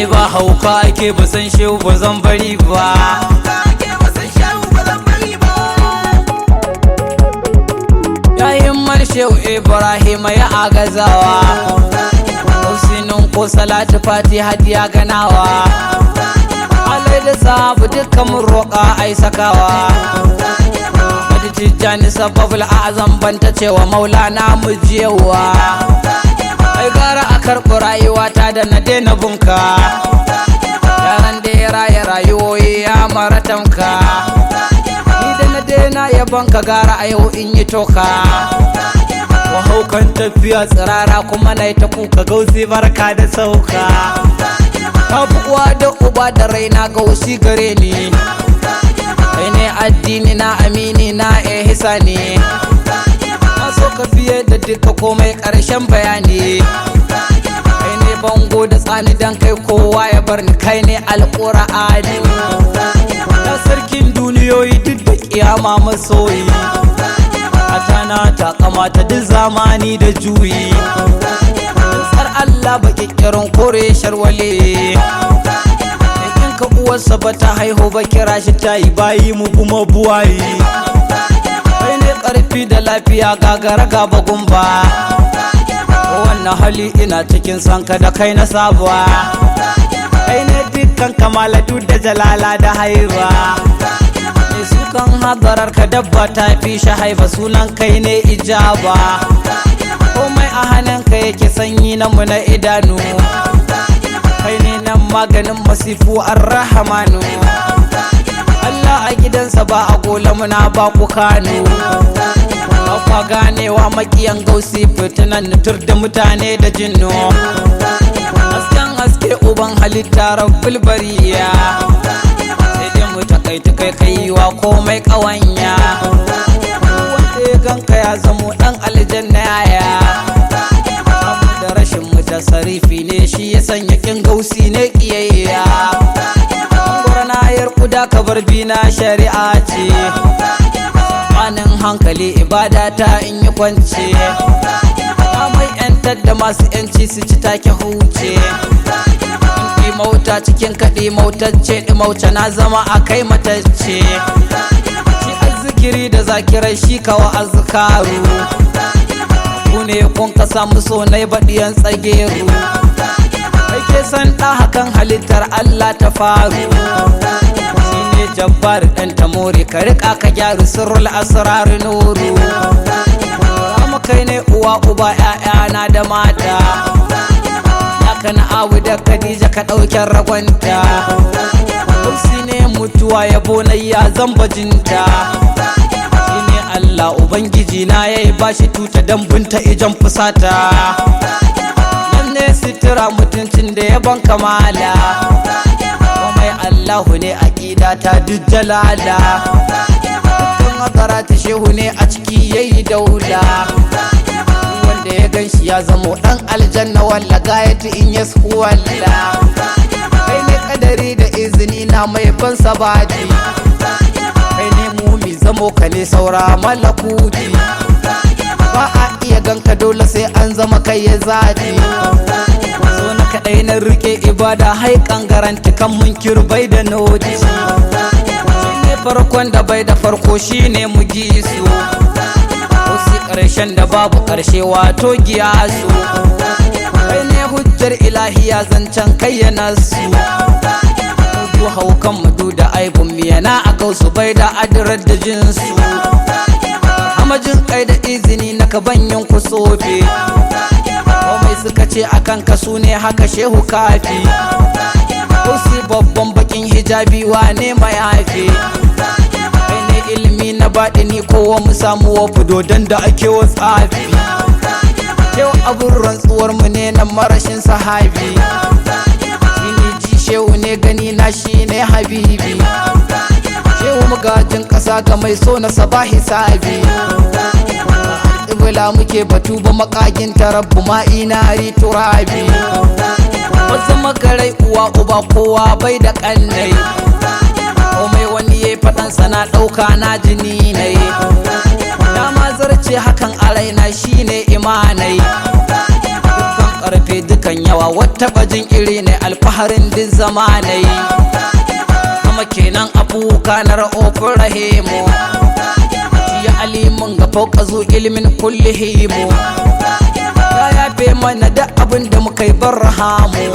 ai ba hauka ake ba san shehu ba zan bari ba. Yayin Shehu Ibrahim ya agazawa, Husinin ko Salatu Fati hadiya ganawa, alai da sabu dukkan mun roƙa ai sakawa. Madi Tijjani sababul azam banta cewa Maulana mujiyawa, ai gara a karɓi rayuwata da na daina bunka, yaran da ya raya rayuwoyi ya maratamka, ni da na daina yabanka gara a yau in yi toka. Haukan tafiya tsirara kuma na ta kuka gausi barka da sauka. Uwa da uba da raina gausi gare ni, kai ne addini na amini na ihsa ne, na so ka fiye da duka komai ƙarshen bayani. Kai ne bango da tsani dan kai kowa ya bar ni, kai ne alƙur'ani na sarkin duniyoyi duk da kiyama masoyi. Tana ta kamata duk zamani da juyi, tsar Allah ba kikkirin kore sharwale. In ka uwarsa ba ta haihu ba kira shi ta yi bayi mu kuma buwayi. Kai ne karfi da lafiya gagara gaba gumba, wannan hali ina cikin sanka da kai na sabuwa. Kai ne dukkan kamalatu da jalala da haiba, sukan hadarar ka dabba ta fi shi haifa, sunan kai ne ijaba. Komai a hannunka yake sanyi na mu na idanu, kai ne nan maganin masifu ar-rahmanu. Allah a gidansa ba a gola muna ba ku kano, ba ganewa makiyan gausi fitinan nutur da mutane da jinno. Hasken haske uban halitta rabbul bariya, kai kaiwa komai ƙawanya. Wanda ya ganka ya zamo ɗan aljanna yaya, da rashin mutasarifi ne shi ya sanya kin gausi ne ƙiyayya. Gwarnayar kuda ka bar bina shari'a ce, manin hankali ibada ta in yi kwance. Mai 'yantar da masu 'yanci su ci take huce, mauta cikin kaɗi mautacce ɗimauce na zama a kai matacce. Shi azzikiri da zakirai shi kawa azkaru, ku ne kun ka samu so na baɗiyan tsageru. Kai ke san ɗa hakan halittar Allah ta faru, shi ne jabbar ɗan tamori ka riƙa ka gyaru sirrul asrar nuru. Rama kai ne uwa uba 'ya'yana da mata, kana abu da Khadija ka ɗauken ragonta. Kursi ne mutuwa yabo na ya zamba jinta, shi ne Allah Ubangiji na yayi bashi tuta dan bunta ijan fusata. Nan ne sitira mutuncin da yaban kamala, komai Allahu ne aƙida ta duk jalala. Dukkan akarata shehu ne a ciki yayi daula, da ya gan shi ya zamo ɗan aljanna walla gayatu in ya walla. Kai ne kadari da izini na mai ban sabati, kai ne mumi zamo ka ne saura malakuti. Ba a iya ganka dole sai an zama kai ya zaɗi, so na kaɗai na rike ibada haikan garanti kan munkir bai da noti. Shi ne farkon da bai da farko shi ne mugisu, ƙarshen da babu ƙarshe wato giyasu. Kai ne hujjar ilahiya zancen kai yana su, ku haukan mudu da aibun miyana a gausu bai da adirar da jinsu. Hamajin kai da izini na ka banyan ku sofe, komai suka ce akan ka su ne haka shehu kafi. Gausi babban bakin hijabi wane mai haife, ilimi na baɗini kowa mu samu wa fudodan da ake wa tsafi. Yau abin rantsuwar mu ne na marashin sahabi, shi ne ji shehu ne gani na shi ne habibi. Shehu magajin ƙasa ga mai so na sabahi sabi, ƙibla muke batu ba makagin tarabbu ma inari turabi. Wasu magarai uwa uba kowa bai da ƙannai, komai wani ya faɗan sana ɗauka na jini na yi. Dama zarce hakan a raina shine imanai, dukkan ƙarfe dukan yawa ba wata bajin iri ne alfaharin din zamanai kuma kenan abuka na ra'ofin rahimu ya alimun ga fauka zu ilimin kullihimu ya yafe mana da abin da muka yi barhamu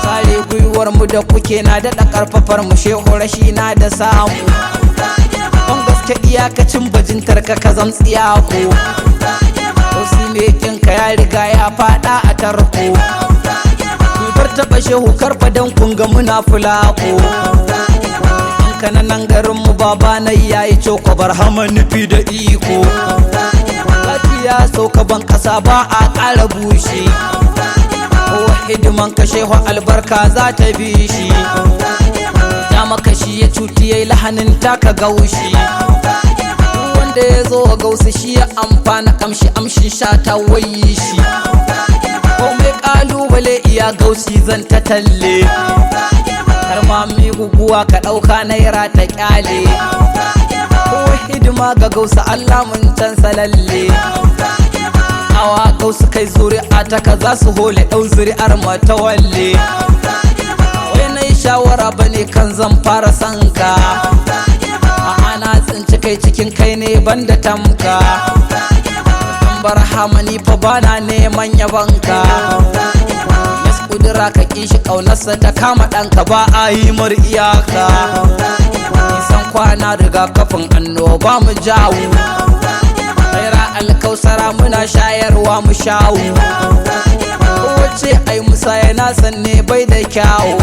sare gwiwar mu da kuke na daɗa ƙarfafar mu shehu rashi na da samu ban gaske iyakacin bajintar ka zamtsiya ku wasu ne kinka ya riga ya faɗa a tarko bar taɓa shehu karfa don kun ga muna fulaku kananan garin mu baba na yayi coko barhama nufi da iko lafiya sauka ban kasa ba a ƙara bushe kowa hidiman kashe albarka za ta bi shi ya makashi ya cuti yayi lahanin taka gaushi wanda ya zo a gausa shi ya amfana kamshi amshin sha ta wayi shi komai kalubale iya gausi zan ta talle har ma mi guguwa ka ɗauka naira ta kyale ko hidima ga gausa Allah mun can salalle awa gausu kai zuri'a ta ka za su hole ɗau zuri'ar mata walle wai na yi shawara bane kan zan fara sanka ana tsinci kai cikin kai ne banda tamka barhama ni fa bana neman yabanka kudura ka kishi ƙaunarsa ta kama ɗanka ba a yi mar iyaka nisan kwana rigakafin annoba mu jawo raira alkausara muna shayarwa mu shawo kowace ai musa yana sanne bai da kyawu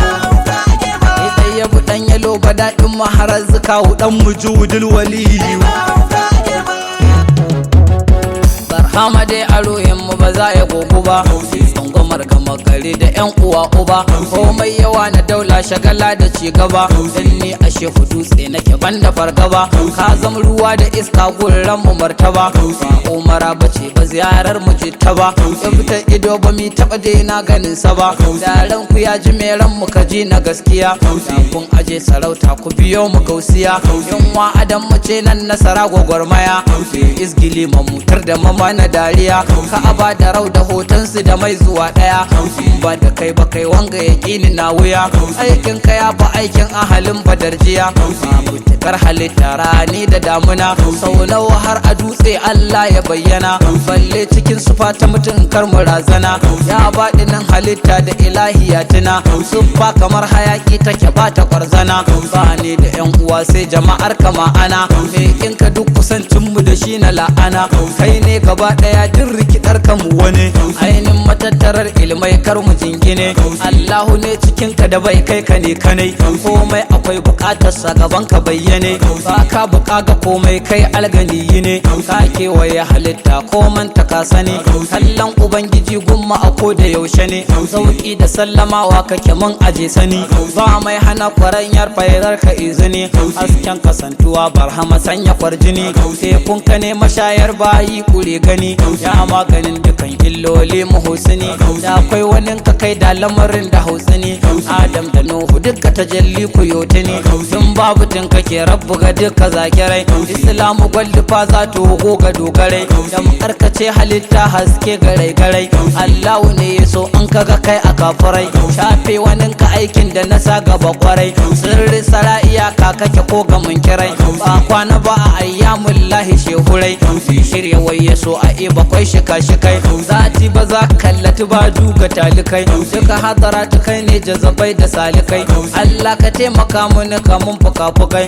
idan ya ɗan yalo ba daɗin maharar zukawu ɗan mujudul waliyu barhama dai a mu ba za ya gogu ba tsangwamar gama gari da yan uwa uba komai yawa na daula shagala da ci gaba dan ni a shehu dutse nake banda fargaba ka zama ruwa da iska gurran mu martaba ba umara bace ba ziyarar mu jitta ba ya fitar ido ba mi taba daina ganin sa ba yaran ku ya ji meran mu kaji na gaskiya kun aje sarauta ku biyo mu gausiya yan wa adam mu ce nan nasara gwagwarmaya izgili mamutar da mama na dariya ka aba da rau da hotonsu da mai zuwa daya ba da kai ba kai wanga yaƙini na wuya aikin ka ya fa aikin ahalin badarjiya mutukar halitta rani da damuna sau nawa har a dutse Allah ya bayyana balle cikin sufa ta mutum kar mu razana ya baɗi nan halitta da ilahiya tuna sufa kamar hayaki take ba ta kwarzana ba ne da yan uwa sai jama'ar ka ma'ana me ka duk kusancin mu da shi na la'ana kai ne gaba daya din rikidar mu wani ainin matattarar ilmai kar mu jingine Allahu ne cikin ka da bai kai ka ne kanai komai akwai bukatar sa gaban ka bayyane ba ka buka ga komai kai alganiyi ne ka kewaye halitta koman ta ka sani kallon ubangiji gumma a ko da yaushe ne sauki da sallamawa kake mun aje sani ba mai hana kwaranyar fayar ka izini hasken kasantuwa barhama sanya kwarjini tekun ka ne mashayar bayi kure gani ya maganin dukan illoli muhusini da akwai wani ka kai da lamarin da hausini adam da nuhu duka tajalli ku yotini tun babu tun kake rabbu ga duka zakirai islamu gwaldufa za ta hogo ga dogarai da makarkace halitta haske garai garai allahu ne ya so an kaga kai a kafurai shafe wani ka aikin da na sa gaba kwarai sirri sara iyaka kake ko ga munkirai ba kwana ba a ayyamun lahi shehurai shirya wai ya so a iba kwai shika-shikai zati ba za kallati ba duga talikai duka hadara ta kai ne jazabai da salikai Allah ka taimaka mini kamun fuka-fukai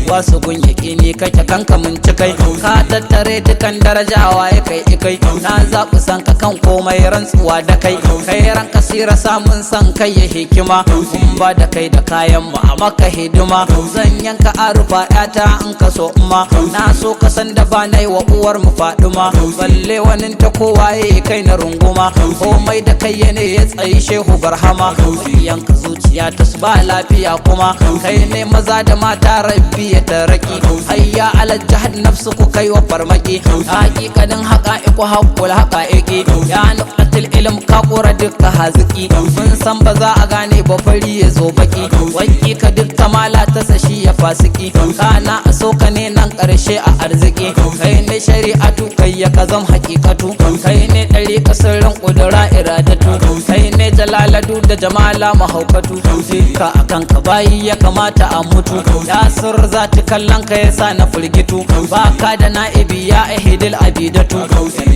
wasu gun ne kake kanka mun cikai ka tattare dukan darajawa ya kai ikai na zaɓi san ka kan komai rantsuwa da kai kai ran kasira samun san kai ya hikima kun ba da kai da kayan mu a maka hidima zan yanka arufa yata in ka so umma na so ka san da ba nai wa uwar mu faduma balle wani ta kowa ya kai na runguma komai da kai ne ya tsayi shehu barhama yanka zuciya ta su ba lafiya kuma kai ne maza da mata rabbi ya taraki hayya ala jahad nafsu ku kai wa farmaki hakikanin haqa'iqu haqqul haqa'iqi ya nuqat kalimatul ilm ka kora dukka haziki mun san ba za a gane ba fari ya zo baki wanki ka dukka mala ta sashi ya fasiki kana a soka ne nan karshe a arziki kai ne shari'atu kai ya kazam hakikatu kai ne dare kasarin kudura iradatu kai ne jalaladu da jamala mahaukatu dukka akan ka bayi ya kamata a mutu ya sir zati kallon ka yasa na firgitu baka da na'ibi ya ahidil abidatu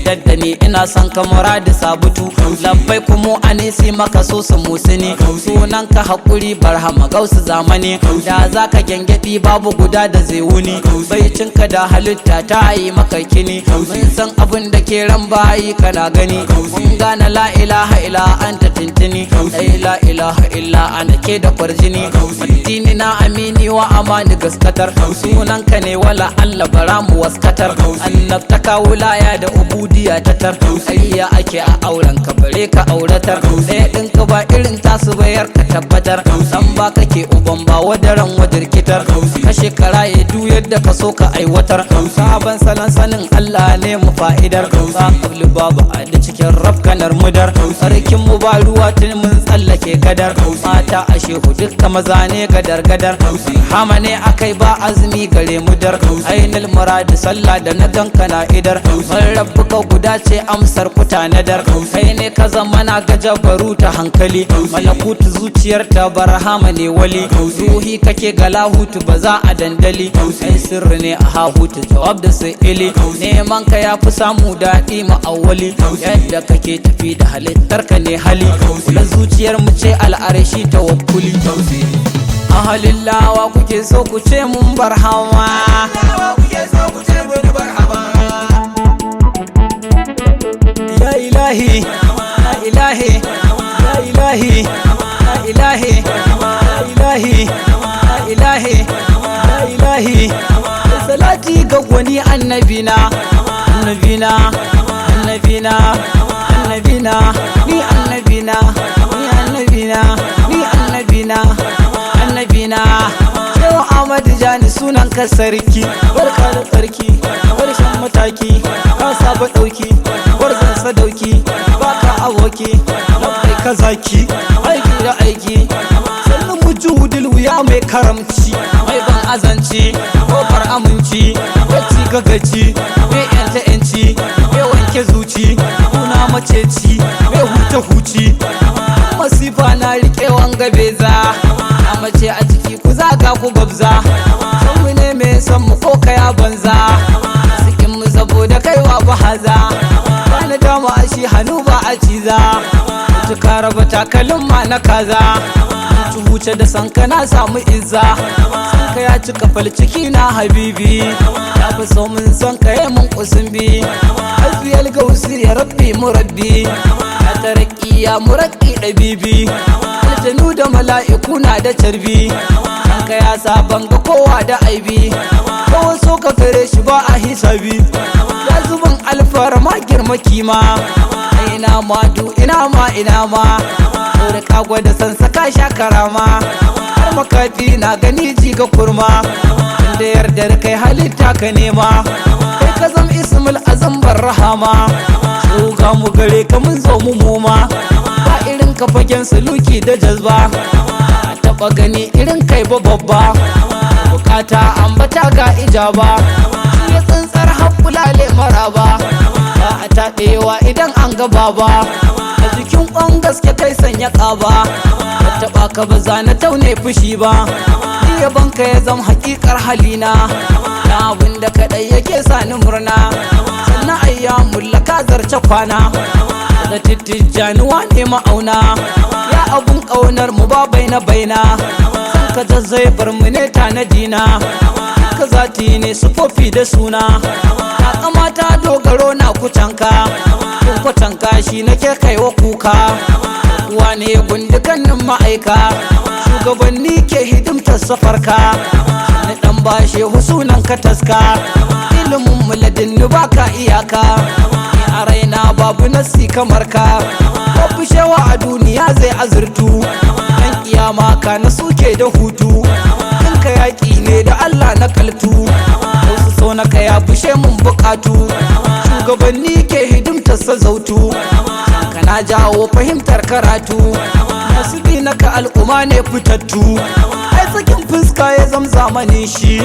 yadda ni ina son ka muradi sabutu labbai kuma anisi maka so su musini sunan ka hakuri barhama gausu zamani da zaka gengedi babu guda da zai wuni baicin ka da halitta ta yi maka kini mun san abin da ke ran bayi kana gani mun gane la ilaha illa anta tintini la ilaha illa ana ke da kwarjini addini na amini wa amani gaskatar sunan ka ne wala Allah bara mu waskatar annabtaka wulaya da ubudiya tatar ayya ake a auren ka bare ka auratar ɗaya ɗin ka ba irin tasu bayar ka tabbatar san ba kake uban ba wadaran wadirkitar ka shekara ya du yadda ka so ka aiwatar sabon salon sanin Allah ne mu fa'idar ba kabli babu a da cikin rafkanar mudar sarkin mu ba ruwa tun mun tsallake gadar mata a shehu dukka maza ne gadar gadar hama ne akai ba azumi gare mudar ainul muradi sallah da na ganka na idar mun rabbuka guda ce amsar kuta nadar kai ne ka zama na gajabaru ta hankali malakutu zuciyar ta barhama ne wali ruhi kake ga lahutu ba za a dandali kai sirri ne a hahutu jawab da sai ili neman ka ya fi samu daɗi ma'awali yadda kake tafi da halittar ka ne hali kula zuciyar mu ce al'arshi tawakkuli ahalin lawa kuke so ku ce mun barhama ya ilahi ya ilahi ya ilahi ya ilahi ya ilahi ya ilahi ya ilahi salati ga gwani annabina annabina annabina annabina ni annabina ni annabina ni annabina annabina shehu Ahmad Jani sunan ka sarki barka da sarki karshen mataki ka saba dauki warzan sadauki baka aboki labai ka zaki aiki da aiki sannan mujudul wuya mai karamci mai ban azanci kofar aminci wacce ka gaci mai yanta yanci mai wanke zuci kuna maceci mai huta huci masifa na rike wanga beza na mace a ciki ku zaga ku gabza san mu ne mai san mu ko kaya banza sikin mu saboda kaiwa ba haza bana dama a shi hannu ba a ciza mutu ka raba takalin ma na kaza ci huce da sanka na samu izza sanka ya cika falciki na habibi ya fi so mun san ka yi mun kusumbi hasbiyal gausi ya rabbi murabbi ya taraki ya muraki ɗabibi aljanu da mala'iku na da carbi sanka ya saban ga kowa da aibi kowa so ka fere shi ba a hisabi ya zuban alfarma girma kima ina ma du ina ma da kagwa da san saka shakarama har makafi na gani ji ga kurma inda yardar kai halitta ka nema kai ka zam ismul azam barhama shuga mu gare ka mun zo mu muma ba irin ka fagen suluki da jazba a taba gani irin kai ba babba bukata ambata ga ijaba shi ya tsantsar haƙulale maraba ba a taɗewa idan an gaba ba a jikin ƙwan gaske kai sanya ƙaba ka taɓa ka ba za na taune fushi ba ni yabanka ya zama haƙiƙar halina na abin da kaɗai yake sani murna sannan ayyamun laka zarce kwana da tittijanuwa ne ma'auna ya abun ƙaunar mu ba baina baina san ka zazzai bar mu ne tanadina ka zati ne sufofi da suna ta kamata dogaro na kutanka kun kwatanka shi nake kaiwa kuka uwa ne gundukannin ma'aika shugabanni ke hidimtar safarka na dan bashe husunan ka taska ilimin muladin baka iyaka ni a raina babu nasi kamar ka babu shawa a duniya zai azurtu dan kiyama ka na suke da hutu ka yaƙi ne da Allah na kaltu wasu so na ka ya bushe mun bukatu shugabanni ke hidimta fahimtarsa zautu kana jawo fahimtar karatu masu bi naka al'umma ne fitattu ai sakin fuska ya zam zamanin shi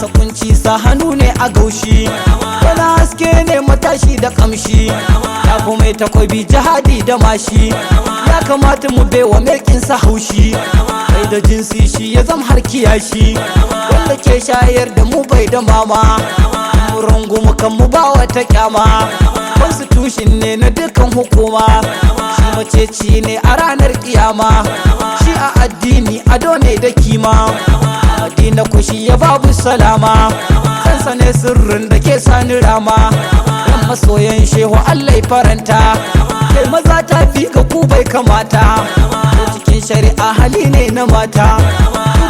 sa kunci sa hannu ne a gaushi wani haske ne matashi da kamshi ya kuma takobi jihadi da mashi ya kamata mu baiwa mekinsa haushi bai da jinsi shi ya zam har kiyashi wanda ke shayar da mu bai da mama mu rungumu kan mu ba wata kyama constitution ne na dukkan hukuma shi maceci ne a ranar kiyama shi a addini ado ne da kima madina kushi ya babu salama kansa ne sirrin da ke sani rama dan masoyan shehu Allah faranta kai maza ta fi ka ku bai kamata cikin shari'a hali ne na mata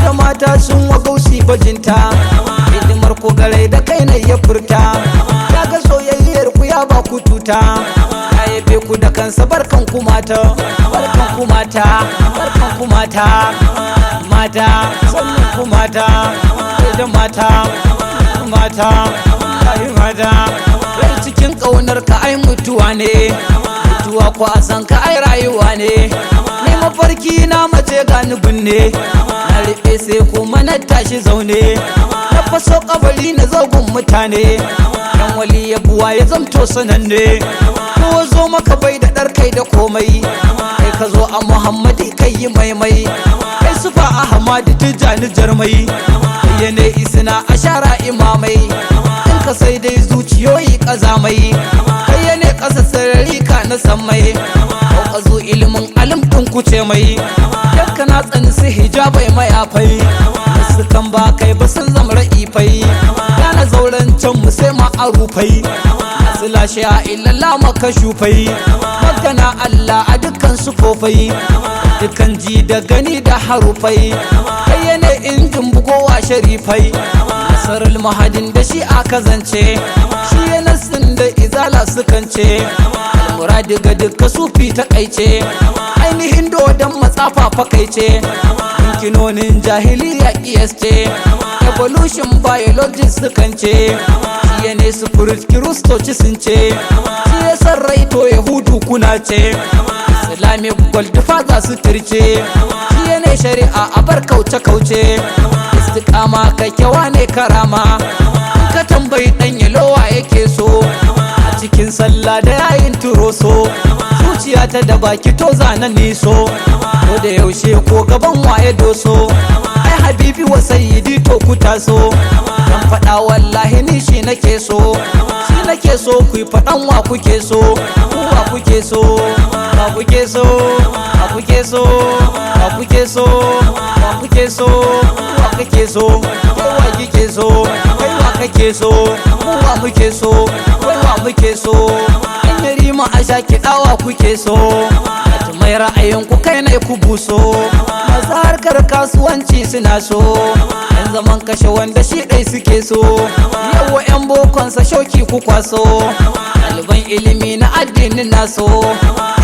da mata sun wa gausi bajinta hidimar ku gare da kai ne ya furta kaga soyayyar ku ya ba ku tuta ya yabe ku da kansa barkan ku mata barkan ku mata barkan ku mata mata sannan ku mata da mata mata ai mata cikin kaunar ka ai mutuwa ne mutuwa ko a san ka ai rayuwa ne ni mafarki na mace gani binne na rufe sai kuma na tashi zaune na faso kabari na zagun mutane dan wali ya buwa ya zamto sananne ko zo maka bai da dar kai da komai kai ka zo a Muhammadi kai yi maimai kai sufa Ahmadu Tijani jarmai kai ne isna ashara imamai in ka sai dai zuciyoyi kazamai kai ne kasa sarari ka na sammai ka zo ilimin alim din kuce mai yakka na tsani su hijabai mayafai su kan ba kai ba sun zama ra'ifai yana zauren can mu sai ma a rufai su lashe a illallah maka shufai magana Allah a dukkan sufofai dukkan ji da gani da harufai kai ne injin bugowa sharifai nasarar mahadin da shi aka zance shi ya nasin da izala sukan ce almuradi ga duka sufi ta kaice ainihin dodon matsafa fakaice kinonin jahiliya EST evolution biologist sukan ce shi ne spirit kiristoci sun ce shi ya san raito yahudu kuna ce islamic gold father su turce shi ne shari'a a bar kauce istiqama kyakkyawa ne karama ka tambayi dan yalowa yake so a cikin sallah da yayin turoso zuciya ta da baki to zana niso ko da yaushe ko gaban waye doso ai habibi wa sayyidi to ku taso dan fada wallahi ni shi nake so ku fadan wa kuke so wa kuke so wa kuke so wa kuke so wa kuke so wa kuke so wa kake so wa kike so kai wa kake so wa muke so kai wa muke so in yari ma a sha kiɗawa kuke so mai ra'ayin ku kai ne ku buso masu harkar kasuwanci suna so yan zaman kashe wanda shi ɗai suke so yawa yan bokonsa shoki ku kwaso ɗaliban ilimi na addinin naso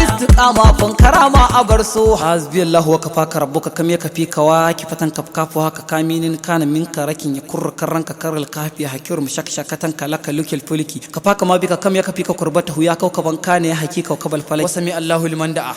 istiqama fun karama a bar so hasbi Allah wa kafaka rabbuka kam ya kafi kawa kifatan kafkafu haka kaminin kana min karakin ya kurra karranka karal kafi hakir mushakshakatan kalaka lukil fulki kafaka ma bika kam ya kafi ka kurbata huya kaukaban kana ya hakika kabal falai wasami Allahu liman da'a